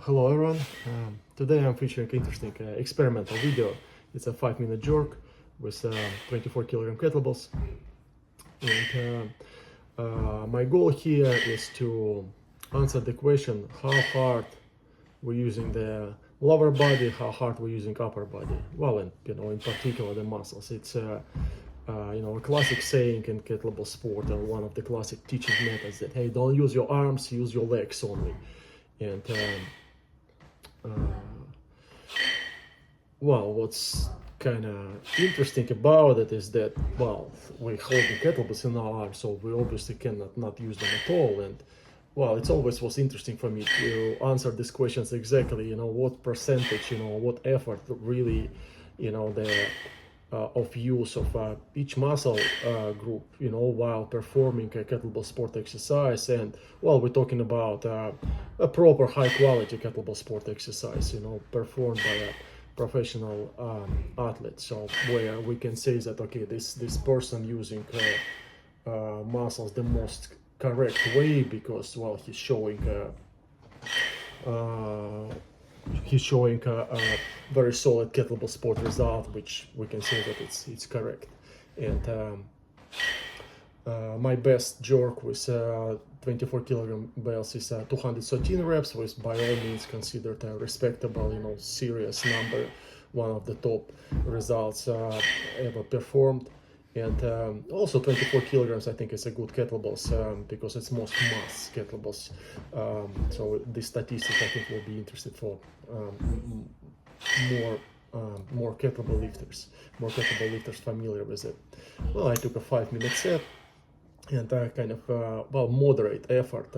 Hello everyone. Today I'm featuring an interesting experimental video. It's a 5-minute jerk with 24 kilogram kettlebells. And my goal here is to answer the question how hard we're using the lower body, how hard we're using upper body. Well, and in particular the muscles. It's a classic saying in kettlebell sport, one of the classic teaching methods that hey, don't use your arms, use your legs only. And well, what's kind of interesting about it is that, well, we're holding kettlebells in our arms, so we obviously cannot not use them at all. And well, it's always was interesting for me to answer these questions exactly, what percentage, what effort really, the of use of each muscle group, while performing a kettlebell sport exercise. And well, we're talking about a proper high quality kettlebell sport exercise, performed by a professional athlete. So where we can say that, okay, this person using muscles the most correct way because, well, he's showing a very solid kettlebell sport result, which we can say that it's correct. And my best jerk with 24 kilogram bells is 213 reps, which by all means considered a respectable, serious number, one of the top results ever performed. And also 24 kilograms I think is a good kettlebells because it's most mass kettlebells. So this statistic I think will be interested for more kettlebell lifters familiar with it. Well, I took a 5-minute set and kind of moderate effort,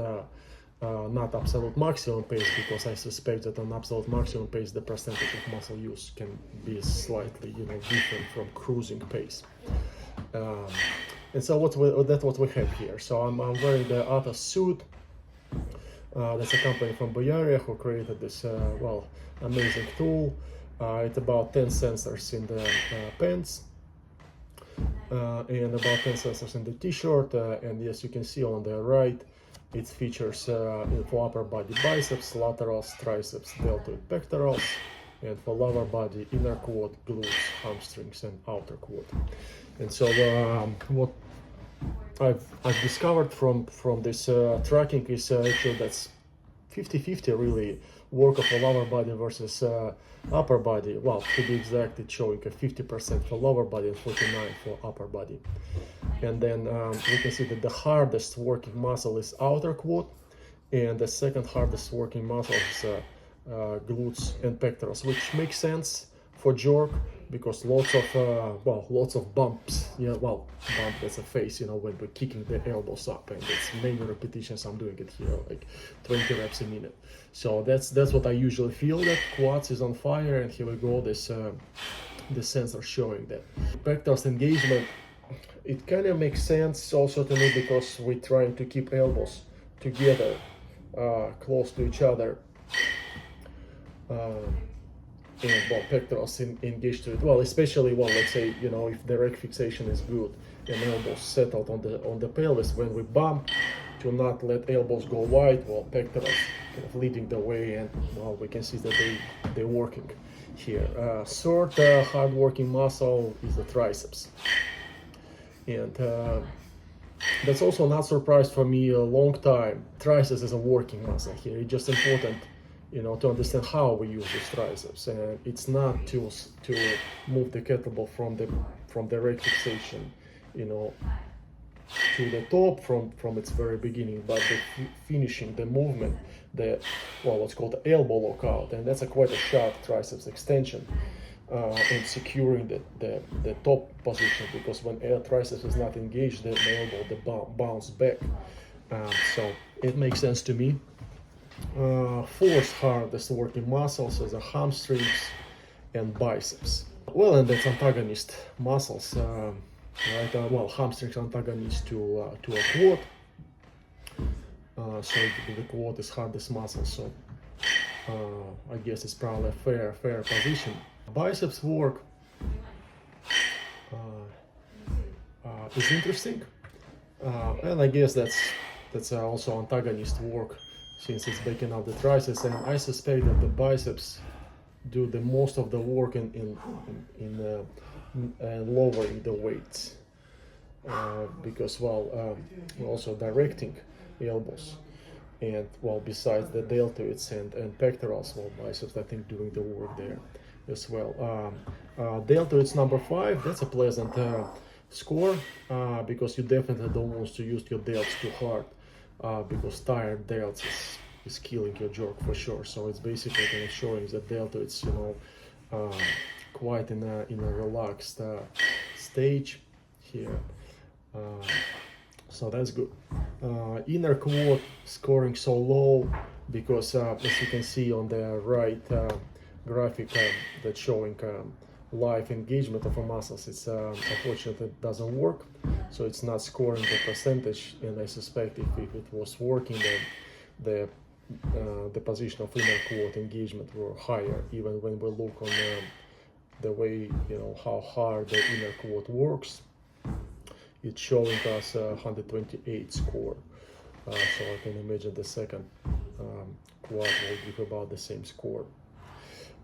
not absolute maximum pace, because I suspect that on absolute maximum pace the percentage of muscle use can be slightly different from cruising pace. And so that's what we have here. So I'm wearing the Athos suit. That's a company from Bulgaria who created this amazing tool. It's about 10 sensors in the pants and about 10 sensors in the t-shirt. And as you can see on the right, it features for upper body biceps, laterals, triceps, deltoid, pectorals, and for lower body inner quad, glutes, hamstrings, and outer quad. And so what I've discovered from this tracking is actually that's 50-50 really work of a lower body versus upper body. Well, to be exact, it's showing a 50% for lower body and 49% for upper body. And then we can see that the hardest working muscle is outer quad, and the second hardest working muscle is glutes and pectorals, which makes sense for jerk because lots of bumps. Bump, that's a face, when we're kicking the elbows up, and it's many repetitions. I'm doing it here, like 20 reps a minute. So that's what I usually feel, that quads is on fire. And here we go, this sensor showing that pectorals engagement. It kind of makes sense also to me because we're trying to keep elbows together, close to each other. And pectorals engaged to it well, especially let's say if the rack fixation is good and elbows settled on the pelvis when we bump, to not let elbows go wide, pectorals kind of leading the way, and we can see that they're working here. Third hard working muscle is the triceps, and that's also not surprise for me a long time. Triceps is a working muscle here. It's just important to understand how we use these triceps, and it's not to move the kettlebell from the rack fixation, to the top from its very beginning, but finishing the movement, what's called the elbow lockout, and that's quite a sharp triceps extension, and securing the top position, because when triceps is not engaged, the elbow bounce back. So it makes sense to me. Fourth hardest working muscles are the hamstrings and biceps. Well, and that's antagonist muscles, right? Hamstrings antagonist to a quad. So the quad is hardest muscle. So I guess it's probably a fair position. Biceps work is interesting, and I guess that's also antagonist work. since it's backing up the triceps, and I suspect that the biceps do the most of the work in lowering the weights, because well, we're also directing elbows, and well, besides the deltoids and pectorals, well, biceps I think doing the work there as well. Deltoids number 5, that's a pleasant score, because you definitely don't want to use your delts too hard, because tired delts is killing your jerk for sure. So it's basically kind of showing that deltoids, quite in a relaxed stage here. So that's good. Inner quad scoring so low because as you can see on the right graphic that's showing live engagement of a muscles, it's unfortunately it doesn't work, so it's not scoring the percentage. And I suspect if it was working, then the position of inner quad engagement were higher, even when we look on the way, how hard the inner quad works. It's showing us 128 score, so I can imagine the second quad will give about the same score.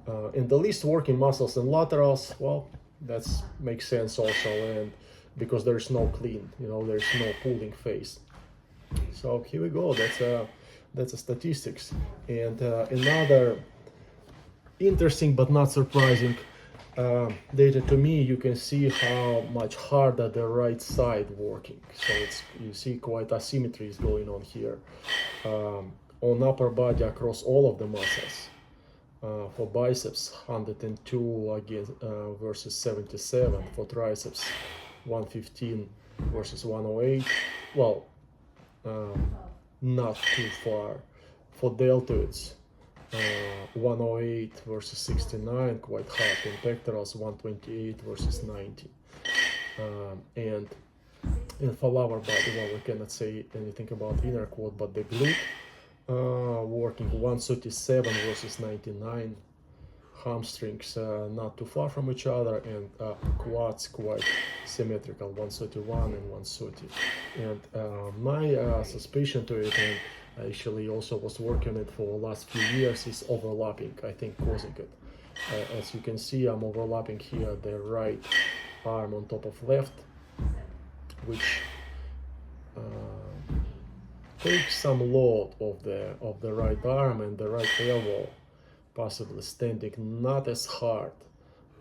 And the least working muscles and laterals, well, that makes sense also, and because there's no clean, there's no pulling phase. So here we go. That's a statistics. And another interesting but not surprising data to me, you can see how much harder the right side working. So you see quite asymmetry is going on here on upper body across all of the muscles. For biceps 102 against versus 77, for triceps 115 versus 108. Well, not too far. For deltoids 108 versus 69, quite hard. In pectorals 128 versus 90. And for lower body, well, we cannot say anything about inner quad, but the glute working 137 versus 99. Hamstrings not too far from each other, and quads quite symmetrical, 131 and 130. And my suspicion to it, and I actually also was working on it for the last few years, is overlapping, I think, causing it. As you can see, I'm overlapping here the right arm on top of left, which takes some load of the right arm and the right elbow, possibly standing not as hard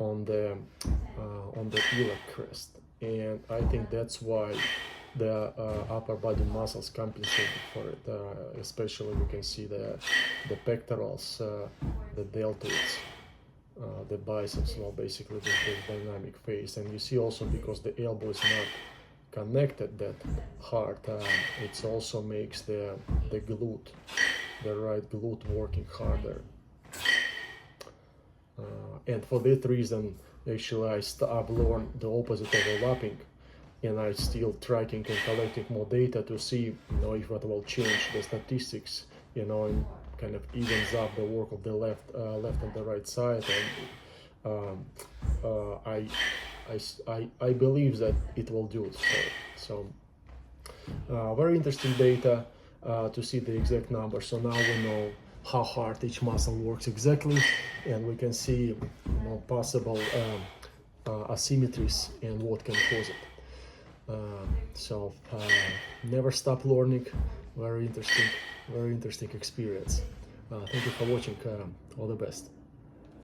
on the iliac crest. And I think that's why the upper body muscles compensated for it, especially we can see the pectorals, the deltoids, the biceps, well, basically this dynamic phase. And you see also, because the elbow is not connected that hard, it also makes the glute, the right glute, working harder. And for that reason, actually, I've learned the opposite overlapping, and I'm still tracking and collecting more data to see, if it will change the statistics, and kind of evens up the work of the left and the right side. And I believe that it will do so. Very interesting data to see the exact numbers. So now we know how hard each muscle works exactly, and we can see possible asymmetries and what can cause it. Never stop learning. Very interesting experience. Thank you for watching. All the best.